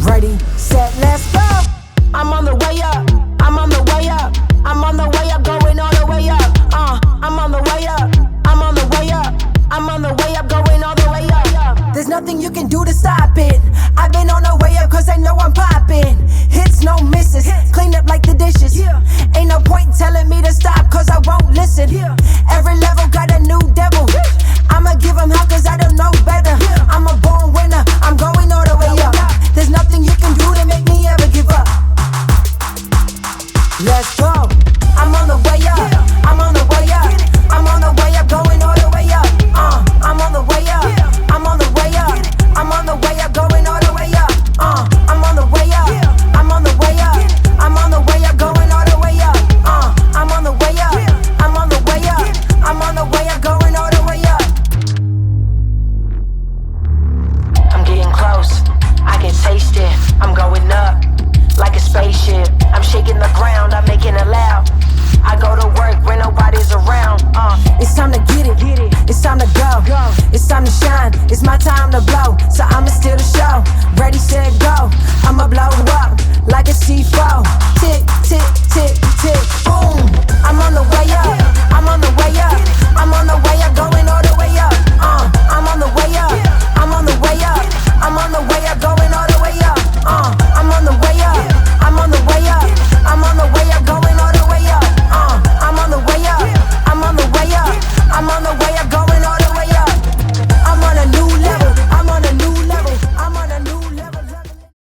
Ready, set, let's go. I'm on the way up, I'm on the way up, I'm on the way up, going all the way up. I'm on the way up, I'm on the way up, I'm on the way up, going all the way up. There's nothing you can do to stop it. I've been on the way up cause they know I'm poppin'. Hits, no misses, clean up like the dishes. Ain't no point telling me to stop cause I won't listen. Every level got a new devil. I'ma give him hell cause I don't know better. I'm a born winner, I'm going all the way up. There's nothing you can do to make me ever give up. Let's go. I'm on the way up, I'm on the way up, I'm on the way up, going all the way up. I'm on the way up, I'm on the way up, I'm on the way up, going all the way up. I'm on the way up, I'm on the way up, I'm on the way up, going all the way up. I'm on the way up, I'm on the way up, I'm on the way up, going all the way up. I'm getting close, I can taste it. I'm going up like a spaceship. I'm shaking the ground, I'm making it loud. I go to work when nobody's around. It's time to get it, it's time to go, it's time to shine, it's my time to blow. So I'ma steal the show, ready, set, go. I'ma blow up like a C4. Tick, tick, tick, tick, boom. I'm on the way up,